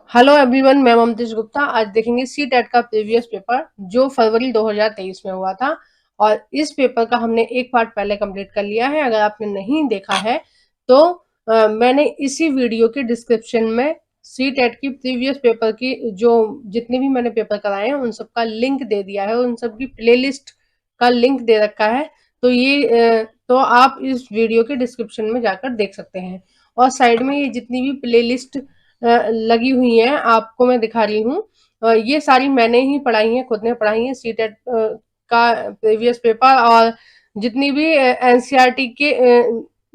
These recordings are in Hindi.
हेलो एवरीवन, मैं ममतेश गुप्ता। आज देखेंगे सी टेट का प्रीवियस पेपर जो फरवरी 2023 में हुआ था। और इस पेपर का हमने एक पार्ट पहले कंप्लीट कर लिया है। अगर आपने नहीं देखा है तो मैंने इसी वीडियो के डिस्क्रिप्शन में सी टेट की प्रीवियस पेपर की जो जितने भी मैंने पेपर कराए हैं उन सब का लिंक दे दिया है, उन सब की प्लेलिस्ट का लिंक दे रखा है। तो तो आप इस वीडियो के डिस्क्रिप्शन में जाकर देख सकते हैं। और साइड में ये जितनी भी प्लेलिस्ट लगी हुई हैं आपको मैं दिखा रही हूँ। ये सारी मैंने ही पढ़ाई हैं, खुद ने पढ़ाई हैं। सी टेट का प्रीवियस पेपर और जितनी भी एनसीईआरटी के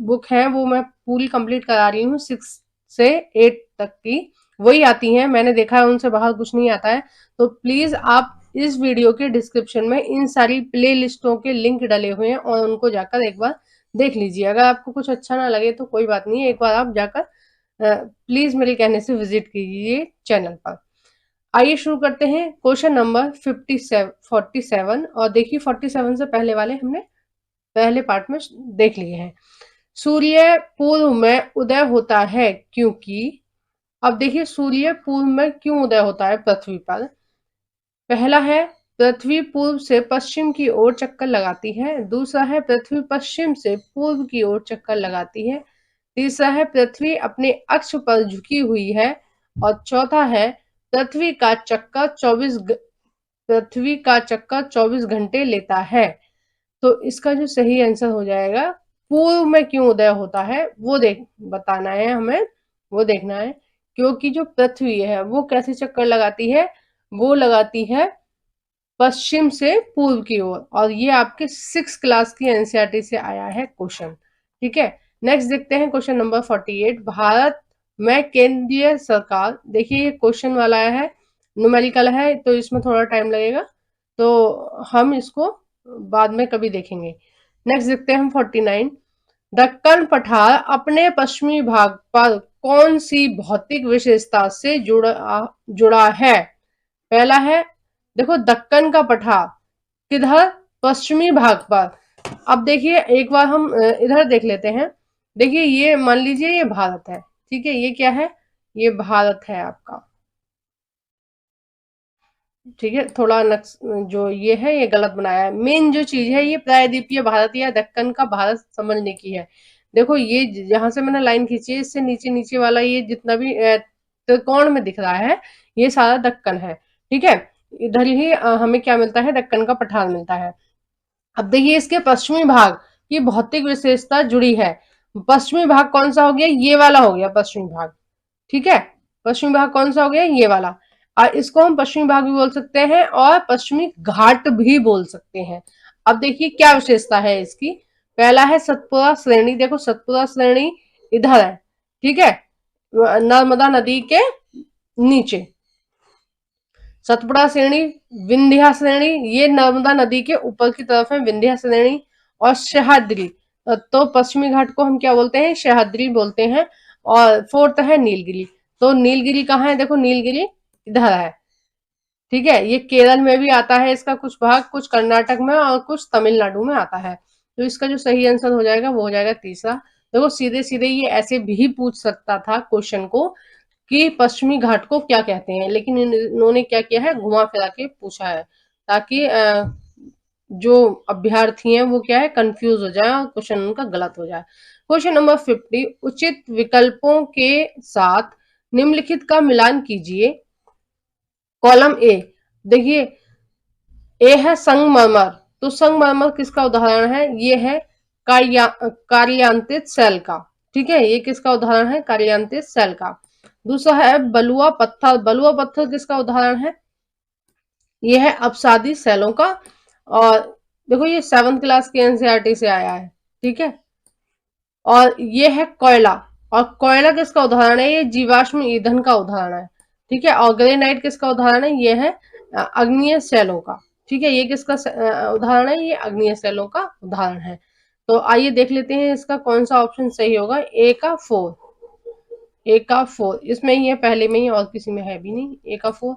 बुक हैं वो मैं पूरी कंप्लीट करा रही हूँ। 6 से 8 तक की वही आती हैं। मैंने देखा है उनसे बाहर कुछ नहीं आता है। तो प्लीज आप इस वीडियो के डिस्क्रिप्शन में इन सारी प्ले लिस्टों के लिंक डले हुए हैं और उनको जाकर एक बार देख लीजिए। अगर आपको कुछ अच्छा ना लगे तो कोई बात नहीं है, एक बार आप जाकर प्लीज मेरे कहने से विजिट कीजिए चैनल पर। आइए शुरू करते हैं। क्वेश्चन नंबर 47 और देखिए 47 से पहले वाले हमने पहले पार्ट में देख लिए हैं। सूर्य पूर्व में उदय होता है क्योंकि, अब देखिए सूर्य पूर्व में क्यों उदय होता है पृथ्वी पर। पहला है पृथ्वी पूर्व से पश्चिम की ओर चक्कर लगाती है। दूसरा है पृथ्वी पश्चिम से पूर्व की ओर चक्कर लगाती है। तीसरा है पृथ्वी अपने अक्ष पर झुकी हुई है। और चौथा है पृथ्वी का चक्कर 24 घंटे लेता है। तो इसका जो सही आंसर हो जाएगा, पूर्व में क्यों उदय होता है वो बताना है हमें, वो देखना है। क्योंकि जो पृथ्वी है वो कैसे चक्कर लगाती है, वो लगाती है पश्चिम से पूर्व की ओर। और ये आपके 6 क्लास की एनसीईआरटी से आया है क्वेश्चन। ठीक है, नेक्स्ट देखते हैं क्वेश्चन नंबर 48। भारत में केंद्रीय सरकार, देखिए ये क्वेश्चन वाला है, न्यूमेरिकल है तो इसमें थोड़ा टाइम लगेगा, तो हम इसको बाद में कभी देखेंगे। नेक्स्ट देखते हैं हम 49। दक्कन पठार अपने पश्चिमी भाग पर कौन सी भौतिक विशेषता से जुड़ा है। पहला है, देखो दक्कन का पठार किधर, पश्चिमी भाग पर। अब देखिए एक बार हम इधर देख लेते हैं। देखिए ये मान लीजिए ये भारत है, ठीक है, ये क्या है, ये भारत है आपका। ठीक है, थोड़ा नक्श जो ये है ये गलत बनाया है। मेन जो चीज है ये प्रायद्वीपीय भारत या दक्कन का भारत समझने की है। देखो ये जहां से मैंने लाइन खींची है इससे नीचे नीचे वाला ये जितना भी त्रिकोण में दिख रहा है ये सारा दक्कन है। ठीक है, इधर ही हमें क्या मिलता है, दक्कन का पठार मिलता है। अब देखिए इसके पश्चिमी भाग की भौतिक विशेषता जुड़ी है। पश्चिमी भाग कौन सा हो गया, ये वाला हो गया पश्चिमी भाग। ठीक है, पश्चिमी भाग कौन सा हो गया, ये वाला। और इसको हम पश्चिमी भाग भी बोल सकते हैं और पश्चिमी घाट भी बोल सकते हैं। अब देखिए क्या विशेषता है इसकी। पहला है सतपुड़ा श्रेणी, देखो सतपुड़ा श्रेणी इधर है, ठीक है, नर्मदा नदी के नीचे। सतपुड़ा श्रेणी, विंध्या श्रेणी, ये नर्मदा नदी के ऊपर की तरफ है विंध्या श्रेणी। और सह्याद्री, तो पश्चिमी घाट को हम क्या बोलते हैं, सह्याद्री बोलते हैं। और फोर्थ है नीलगिरी। तो नीलगिरी कहाँ है, देखो नीलगिरी इधर है। ठीक है, ये केरल में भी आता है इसका कुछ भाग, कुछ कर्नाटक में और कुछ तमिलनाडु में आता है। तो इसका जो सही आंसर हो जाएगा वो हो जाएगा तीसरा। देखो सीधे सीधे ये ऐसे भी पूछ सकता था क्वेश्चन को कि पश्चिमी घाट को क्या कहते हैं, लेकिन इन्होंने क्या किया है, घुमा फिरा के पूछा है ताकि जो अभ्यर्थी हैं वो क्या है, कंफ्यूज हो जाए और क्वेश्चन उनका गलत हो जाए। Question number 50। उचित विकल्पों के साथ निम्नलिखित का मिलान कीजिए। कॉलम ए, देखिए ए है संगमरमर, तो संगमरमर किसका उदाहरण है, ये है कार्यांतित सेल का। ठीक है, ये किसका उदाहरण है, कार्यांतित सेल का। दूसरा है बलुआ पत्थर, बलुआ पत्थर किसका उदाहरण है, ये है अपसादी सेलों का। और देखो ये 7th क्लास के एनसीईआरटी से आया है। ठीक है, और ये है कोयला, और कोयला किसका उदाहरण है, ये जीवाश्म ईंधन का उदाहरण है। ठीक है, और ग्रेनाइट किसका उदाहरण है, ये है अग्निय सेलों का। ठीक है, ये किसका उदाहरण है, ये अग्निय सेलों का उदाहरण है। तो आइए देख लेते हैं इसका कौन सा ऑप्शन सही होगा। ए का 4, ए का 4 इसमें ही है, पहले में ही, और किसी में है भी नहीं, ए का 4।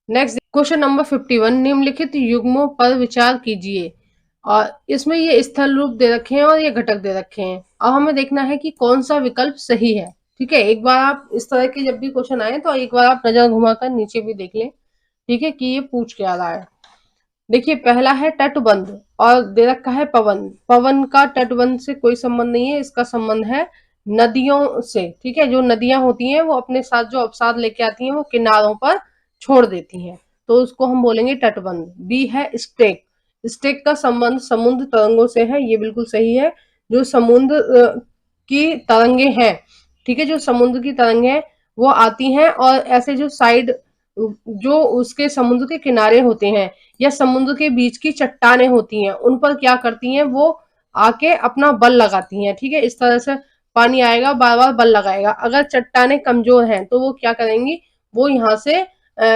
Next question number 51। निम्नलिखित युग्मों पर विचार कीजिए। और इसमें ये स्थल रूप दे रखे हैं और ये घटक दे रखे हैं। अब हमें देखना है कि कौन सा विकल्प सही है। ठीक है, एक बार आप इस तरह के जब भी क्वेश्चन आए तो एक बार आप नजर घुमाकर नीचे भी देख लें, ठीक है, कि ये पूछ क्या रहा है। देखिए पहला है तटबंध और दे रखा है पवन। पवन का तटबंध से कोई संबंध नहीं है, इसका संबंध है नदियों से। ठीक है, जो नदियां होती हैं वो अपने साथ जो अवसाद लेके आती हैं वो किनारों पर छोड़ देती हैं, तो उसको हम बोलेंगे तटबंध। बी है स्टेक। स्टेक का संबंध समुद्र तरंगों से है, ये बिल्कुल सही है। जो समुद्र की तरंगे हैं, ठीक है, जो समुद्र की तरंगे हैं वो आती हैं और ऐसे जो साइड जो उसके समुद्र के किनारे होते हैं या समुद्र के बीच की चट्टानें होती हैं उन पर क्या करती हैं, वो आके अपना बल लगाती हैं। ठीक है, इस तरह से पानी आएगा बार बार बल लगाएगा। अगर चट्टानें कमजोर हैं तो वो क्या करेंगी, वो यहाँ से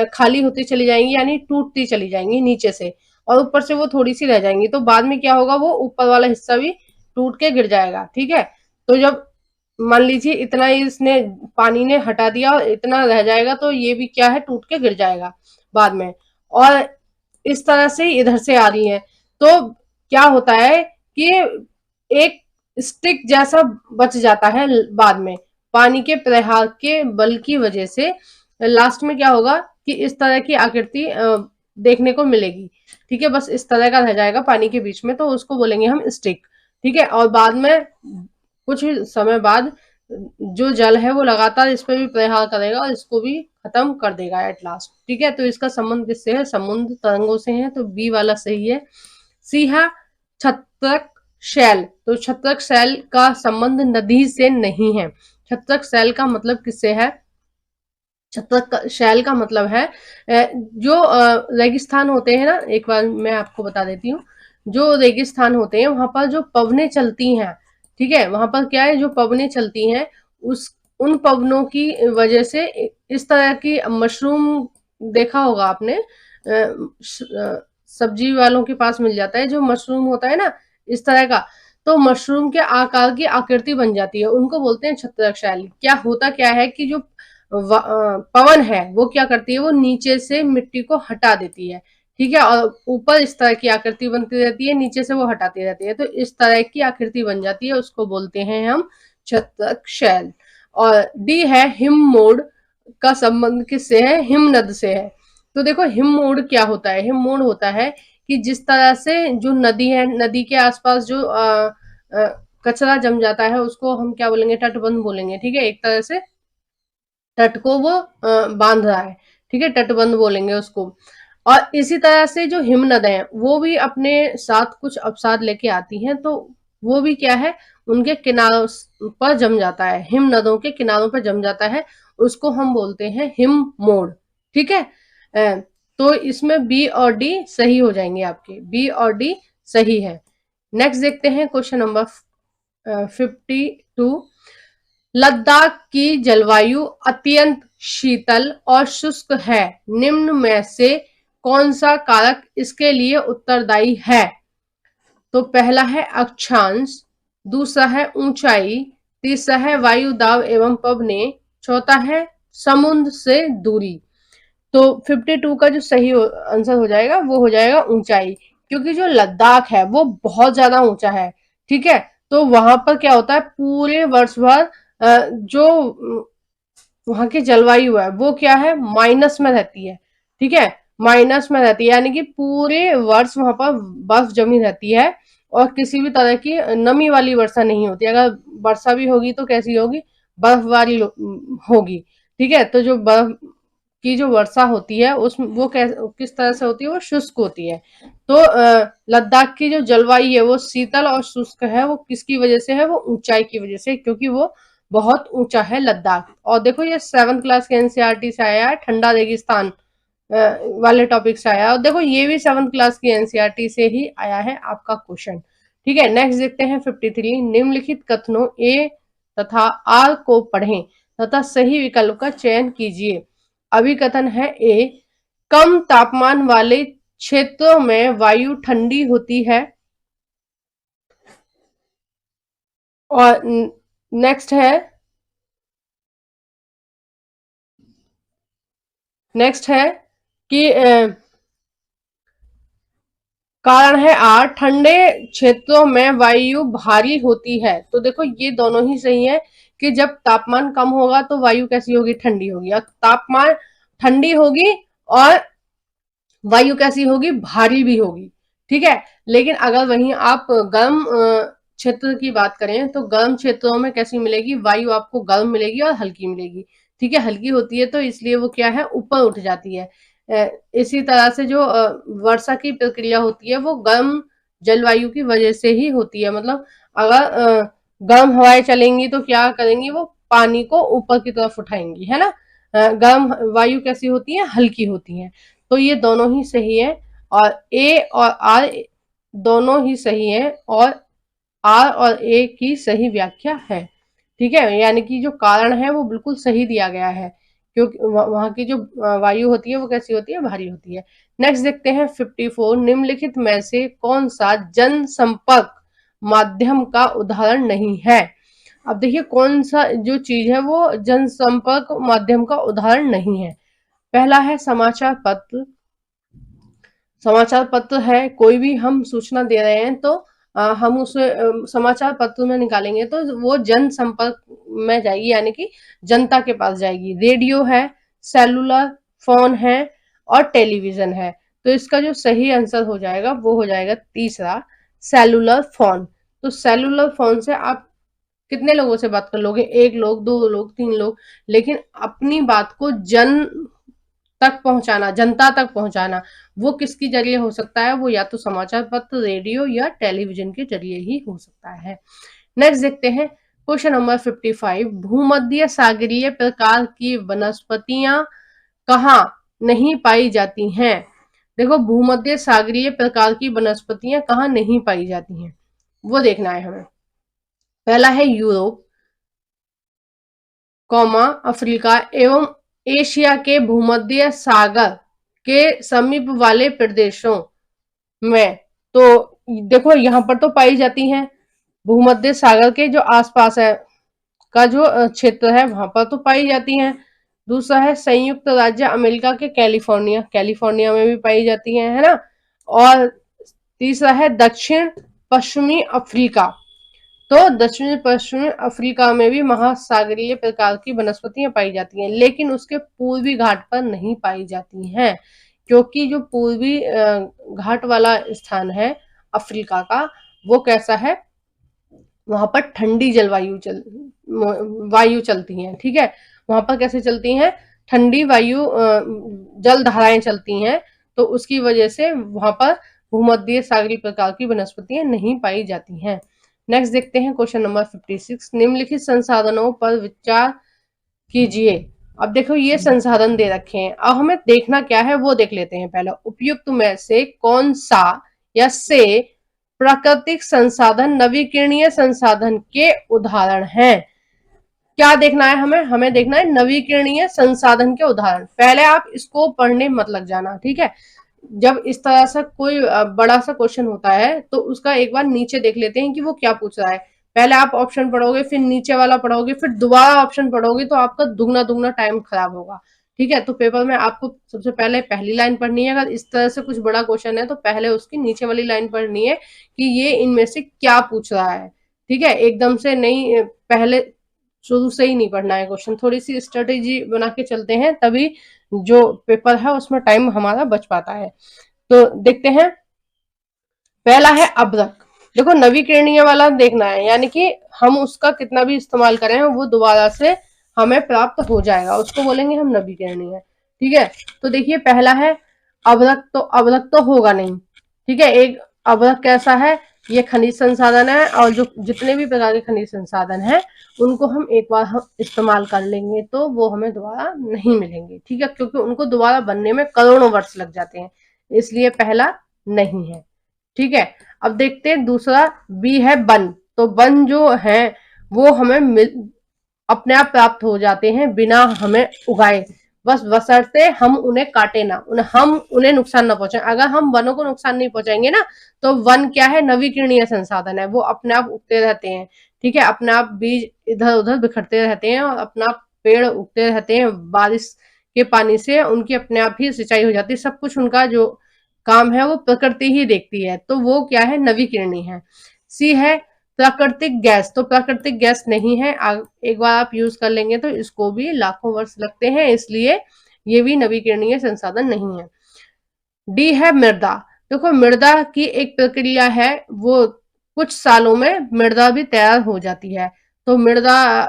खाली होती चली जाएंगी, यानी टूटती चली जाएंगी नीचे से, और ऊपर से वो थोड़ी सी रह जाएंगी, तो बाद में क्या होगा, वो ऊपर वाला हिस्सा भी टूट के गिर जाएगा। ठीक है, तो जब मान लीजिए इतना ही इसने पानी ने हटा दिया और इतना रह जाएगा, तो ये भी क्या है, टूट के गिर जाएगा बाद में। और इस तरह से इधर से आ रही है तो क्या होता है कि एक स्टिक जैसा बच जाता है बाद में, पानी के प्रवाह के बल की वजह से लास्ट में क्या होगा कि इस तरह की आकृति देखने को मिलेगी। ठीक है, बस इस तरह का रह जाएगा पानी के बीच में, तो उसको बोलेंगे हम स्टिक। ठीक है, और बाद में कुछ समय बाद जो जल है वो लगातार इस पे भी प्रहार करेगा और इसको भी खत्म कर देगा एट लास्ट। ठीक है, तो इसका संबंध किससे है, समुद्र तरंगों से है, तो बी वाला सही है। सी है छत्रक शैल। तो छत्रक शैल का संबंध नदी से नहीं है। छत्रक शैल का मतलब किससे है, छत्रक शैल का मतलब है जो रेगिस्तान होते हैं ना, एक बार मैं आपको बता देती हूँ। जो रेगिस्तान होते हैं वहां पर जो पवनें चलती हैं, ठीक है, वहां पर क्या है, जो पवनें चलती हैं उस उन पवनों की वजह से इस तरह की मशरूम देखा होगा आपने, सब्जी वालों के पास मिल जाता है जो मशरूम होता है ना, इस तरह का। तो मशरूम के आकार की आकृति बन जाती है, उनको बोलते हैं छत्रक शैल। क्या होता क्या है कि जो पवन है वो क्या करती है, वो नीचे से मिट्टी को हटा देती है। ठीक है, और ऊपर इस तरह की आकृति बनती रहती है, नीचे से वो हटाती रहती है, तो इस तरह की आकृति बन जाती है, उसको बोलते हैं हम छत्रक शैल। और डी है हिममोड़। का संबंध किससे है, हिमनद से है। तो देखो हिममोड़ क्या होता है, हिममोड़ होता है कि जिस तरह से जो नदी है, नदी के आसपास जो कचरा जम जाता है उसको हम क्या बोलेंगे, तटबंध बोलेंगे। ठीक है, एक तरह से तट को वो बांध रहा है। ठीक है, तटबंध बोलेंगे उसको। और इसी तरह से जो हिमनद है वो भी अपने साथ कुछ अवसाद लेके आती हैं, तो वो भी क्या है, उनके किनारों पर जम जाता है, हिम नदों के किनारों पर जम जाता है, उसको हम बोलते हैं हिम मोड़। ठीक है, तो इसमें बी और डी सही हो जाएंगे आपके, बी और डी सही है। नेक्स्ट देखते हैं क्वेश्चन नंबर 52। लद्दाख की जलवायु अत्यंत शीतल और शुष्क है, निम्न में से कौन सा कारक इसके लिए उत्तरदायी है। तो पहला है अक्षांश, दूसरा है ऊंचाई, तीसरा है वायु दाब एवं पवने, चौथा है समुद्र से दूरी। तो 52 का जो सही आंसर हो जाएगा वो हो जाएगा ऊंचाई, क्योंकि जो लद्दाख है वो बहुत ज्यादा ऊंचा है। ठीक है, तो वहां पर क्या होता है, पूरे वर्ष भर जो वहां की जलवायु है वो क्या है, माइनस में रहती है। ठीक है, माइनस में रहती है, यानी कि पूरे वर्ष वहां पर बर्फ जमी रहती है और किसी भी तरह की नमी वाली वर्षा नहीं होती। अगर वर्षा भी होगी तो कैसी होगी, बर्फबारी होगी। ठीक है, तो जो बर्फ की जो वर्षा होती है उस वो किस तरह से होती है, वो शुष्क होती है। तो लद्दाख की जो जलवायु है वो शीतल और शुष्क है, वो किसकी वजह से है, वो ऊंचाई की वजह से, क्योंकि वो बहुत ऊंचा है लद्दाख। और देखो ये 7th क्लास के एनसीईआरटी से आया है, ठंडा रेगिस्तान वाले टॉपिक से आया है, और देखो ये भी 7th क्लास की एनसीईआरटी से ही आया है आपका क्वेश्चन। ठीक है, नेक्स्ट देखते हैं 53। निम्नलिखित कथनों ए तथा आर को पढ़ें तथा सही विकल्प का चयन कीजिए। अभिकथन है ए, कम तापमान वाले क्षेत्रों में वायु ठंडी होती है। और नेक्स्ट है कि कारण है आर, ठंडे क्षेत्रों में वायु भारी होती है। तो देखो ये दोनों ही सही है, कि जब तापमान कम होगा तो वायु कैसी होगी, ठंडी होगी, और तापमान ठंडी होगी और वायु कैसी होगी, भारी भी होगी। ठीक है, लेकिन अगर वहीं आप गर्म क्षेत्र की बात करें तो गर्म क्षेत्रों में कैसी मिलेगी, वायु आपको गर्म मिलेगी और हल्की मिलेगी। ठीक है, हल्की होती है तो इसलिए वो क्या है, ऊपर उठ जाती है। इसी तरह से जो वर्षा की प्रक्रिया होती है वो गर्म जलवायु की वजह से ही होती है। मतलब अगर गर्म हवाएं चलेंगी तो क्या करेंगी, वो पानी को ऊपर की तरफ उठाएंगी, है ना। गर्म वायु कैसी होती है, हल्की होती है। तो ये दोनों ही सही है, और ए और आर दोनों ही सही है, और आर और ए की सही व्याख्या है। ठीक है, यानी कि जो कारण है वो बिल्कुल सही दिया गया है, क्योंकि वहां की जो वायु होती है वो कैसी होती है, भारी होती है। नेक्स्ट देखते हैं 54, निम्नलिखित में से कौन सा जनसंपर्क माध्यम का उदाहरण नहीं है। अब देखिए कौन सा जो चीज है वो जनसंपर्क माध्यम का उदाहरण नहीं है। पहला है समाचार पत्र। समाचार पत्र है, कोई भी हम सूचना दे रहे हैं तो हम उसे समाचार पत्र में निकालेंगे तो वो जनसंपर्क में जाएगी, यानी कि जनता के पास जाएगी। रेडियो है, सेलुलर फोन है और टेलीविजन है। तो इसका जो सही आंसर हो जाएगा वो हो जाएगा तीसरा, सेलुलर फोन। तो सेलुलर फोन से आप कितने लोगों से बात कर लोगे, एक लोग, दो लोग, तीन लोग, लेकिन अपनी बात को जन तक पहुंचाना, जनता तक पहुंचाना, वो किसके जरिए हो सकता है, वो या तो समाचार पत्र, रेडियो या टेलीविजन के जरिए ही हो सकता है। नेक्स्ट देखते हैं क्वेश्चन नंबर 55, भूमध्य सागरीय प्रकार की वनस्पतियां कहाँ नहीं पाई जाती हैं। देखो भूमध्य सागरीय प्रकार की वनस्पतियां कहाँ नहीं पाई जाती हैं, वो देखना है हमें। पहला है यूरोप, अफ्रीका एवं एशिया के भूमध्य सागर के समीप वाले प्रदेशों में। तो देखो यहाँ पर तो पाई जाती हैं, भूमध्य सागर के जो आसपास है का जो क्षेत्र है वहां पर तो पाई जाती हैं। दूसरा है संयुक्त राज्य अमेरिका के कैलिफोर्निया, कैलिफोर्निया में भी पाई जाती हैं, है ना। और तीसरा है दक्षिण पश्चिमी अफ्रीका, तो दक्षिण पश्चिमी अफ्रीका में भी महासागरीय प्रकार की वनस्पतियां पाई जाती हैं, लेकिन उसके पूर्वी घाट पर नहीं पाई जाती हैं, क्योंकि जो पूर्वी घाट वाला स्थान है अफ्रीका का, वो कैसा है, वहां पर ठंडी जलवायु वायु चलती है। ठीक है, वहां पर कैसे चलती हैं, ठंडी वायु जल धाराएं चलती हैं, तो उसकी वजह से वहां पर भूमध्य सागरीय प्रकार की वनस्पतियां नहीं पाई जाती हैं। नेक्स्ट देखते हैं क्वेश्चन नंबर 56, निम्नलिखित संसाधनों पर विचार कीजिए। अब देखो ये संसाधन दे रखे हैं, अब हमें देखना क्या है वो देख लेते हैं। पहला, उपयुक्त में से कौन सा या से प्राकृतिक संसाधन नवीकरणीय संसाधन के उदाहरण हैं। क्या देखना है हमें, हमें देखना है नवीकरणीय संसाधन के उदाहरण। पहले आप इसको पढ़ने मत लग जाना, ठीक है। जब इस तरह से कोई बड़ा सा क्वेश्चन होता है तो उसका एक बार नीचे देख लेते हैं कि वो क्या पूछ रहा है। पहले आप ऑप्शन पढ़ोगे, फिर नीचे वाला पढ़ोगे, फिर दोबारा ऑप्शन पढ़ोगे, तो आपका दुगना दुगना टाइम खराब होगा। ठीक है, तो पेपर में आपको सबसे पहले पहली लाइन पढ़नी है। अगर इस तरह से कुछ बड़ा क्वेश्चन है तो पहले उसकी नीचे वाली लाइन पढ़नी है कि ये इनमें से क्या पूछ रहा है। ठीक है, एकदम से नहीं, पहले शुरू से ही नहीं पढ़ना है क्वेश्चन, थोड़ी सी स्ट्रेटेजी बना के चलते हैं, तभी जो पेपर है उसमें टाइम हमारा बच पाता है। तो देखते हैं, पहला है अभ्रक। देखो नवीकरणीय वाला देखना है, यानी कि हम उसका कितना भी इस्तेमाल करें वो दोबारा से हमें प्राप्त हो जाएगा, उसको बोलेंगे हम नवीकरणीय। ठीक है, तो देखिए पहला है अभ्रक, तो अभ्रक तो होगा नहीं। ठीक है, एक अभ्रक कैसा है, ये खनिज संसाधन है, और जो जितने भी प्रकार के खनिज संसाधन है उनको हम एक बार हम इस्तेमाल कर लेंगे तो वो हमें दोबारा नहीं मिलेंगे। ठीक है, क्योंकि उनको दोबारा बनने में करोड़ों वर्ष लग जाते हैं, इसलिए पहला नहीं है। ठीक है, अब देखते हैं दूसरा, बी है वन। तो वन जो है वो हमें अपने आप प्राप्त हो जाते हैं बिना हमें उगाए, बस बशर्ते हम उन्हें काटे ना, हम उन्हें नुकसान ना पहुंचाएं। अगर हम वनों को नुकसान नहीं पहुंचाएंगे ना, तो वन क्या है, नवीकरणीय संसाधन है, वो अपने आप उगते रहते हैं। ठीक है, अपने आप बीज इधर उधर बिखरते रहते हैं और अपना पेड़ उगते रहते हैं, बारिश के पानी से उनकी अपने आप ही सिंचाई हो जाती है। सब कुछ उनका जो काम है वो प्रकृति ही देखती है, तो वो क्या है, नवीकरणीय है। सी है प्राकृतिक गैस, तो प्राकृतिक गैस नहीं है। एक बार आप यूज कर लेंगे तो इसको भी लाखों वर्ष लगते हैं, इसलिए ये भी नवीकरणीय संसाधन नहीं है। डी है मृदा। देखो मृदा की एक प्रक्रिया है, वो कुछ सालों में मृदा भी तैयार हो जाती है। तो मृदा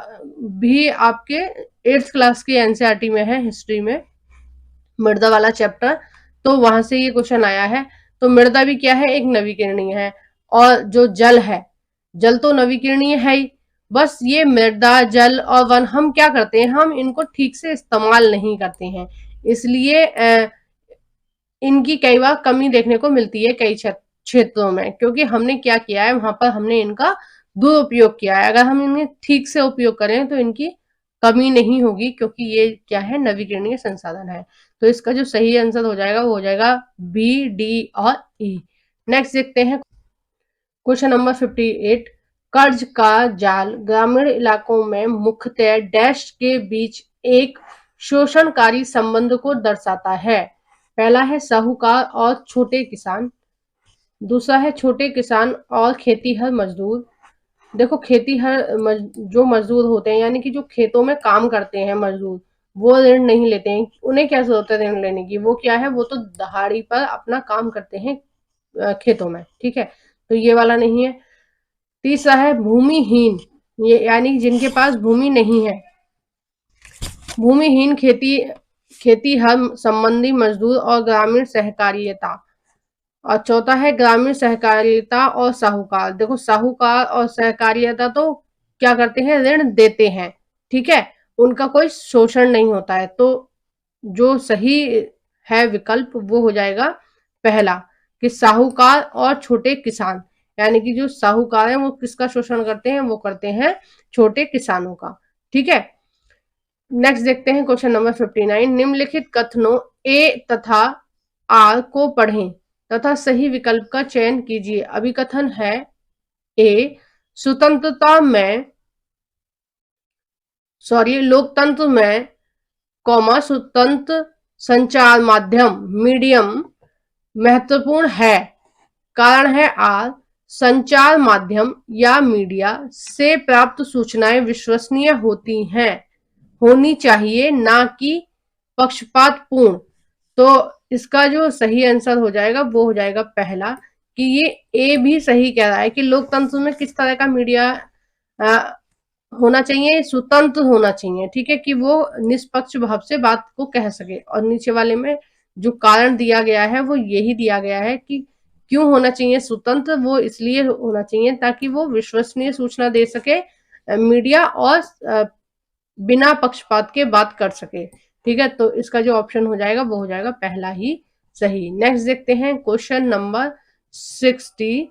भी आपके 8th क्लास की एनसीईआरटी में है, हिस्ट्री में मृदा वाला चैप्टर, तो वहां से ये क्वेश्चन आया है। तो मृदा भी क्या है, एक नवीकरणीय है। और जो जल है, जल तो नवीकरणीय है ही, बस ये मृदा जल और वन हम क्या करते हैं, हम इनको ठीक से इस्तेमाल नहीं करते हैं, इसलिए इनकी कई बार कमी देखने को मिलती है कई क्षेत्रों में, क्योंकि हमने क्या किया है, वहां पर हमने इनका दुरुपयोग किया है। अगर हम इन्हें ठीक से उपयोग करें तो इनकी कमी नहीं होगी, क्योंकि ये क्या है, नवीकरणीय संसाधन है। तो इसका जो सही आंसर हो जाएगा वो हो जाएगा बी, डी और ई। नेक्स्ट देखते हैं क्वेश्चन नंबर 58। कर्ज का जाल ग्रामीण इलाकों में मुख्यतः डैश के बीच एक शोषणकारी संबंध को दर्शाता है। पहला है साहूकार और छोटे किसान, दूसरा है छोटे किसान और खेतीहर मजदूर। देखो जो मजदूर होते हैं, यानी कि जो खेतों में काम करते हैं मजदूर, वो ऋण नहीं लेते हैं। उन्हें क्या जरूरत है ऋण लेने की, वो क्या है, वो तो दहाड़ी पर अपना काम करते हैं खेतों में, ठीक है, तो ये वाला नहीं है। तीसरा है भूमिहीन, ये यानी जिनके पास भूमि नहीं है, भूमिहीन खेती हर संबंधी मजदूर और ग्रामीण सहकारिता। और चौथा है ग्रामीण सहकारिता और साहूकार। देखो साहूकार और सहकारिता तो क्या करते हैं, ऋण देते हैं, ठीक है, उनका कोई शोषण नहीं होता है। तो जो सही है विकल्प वो हो जाएगा पहला, कि साहूकार और छोटे किसान, यानी कि जो साहूकार है वो किसका शोषण करते हैं, वो करते हैं छोटे किसानों का, ठीक है। नेक्स्ट देखते हैं क्वेश्चन नंबर 59। निम्नलिखित कथनों ए तथा आर को पढ़ें तथा सही विकल्प का चयन कीजिए। अभिकथन है ए, स्वतंत्रता में लोकतंत्र में स्वतंत्र संचार माध्यम मीडियम महत्वपूर्ण है। कारण है आर, संचार माध्यम या मीडिया से प्राप्त सूचनाएं विश्वसनीय होनी चाहिए, ना कि पक्षपातपूर्ण। तो इसका जो सही आंसर हो जाएगा वो हो जाएगा पहला, कि ये ए भी सही कह रहा है कि लोकतंत्र में किस तरह का मीडिया होना चाहिए, स्वतंत्र होना चाहिए, ठीक है, कि वो निष्पक्ष भाव से बात को कह सके। और नीचे वाले में जो कारण दिया गया है वो यही दिया गया है कि क्यों होना चाहिए स्वतंत्र, वो इसलिए होना चाहिए ताकि वो विश्वसनीय सूचना दे सके मीडिया, और बिना पक्षपात के बात कर सके, ठीक है। तो इसका जो ऑप्शन हो जाएगा वो हो जाएगा पहला ही सही। नेक्स्ट देखते हैं क्वेश्चन नंबर 60।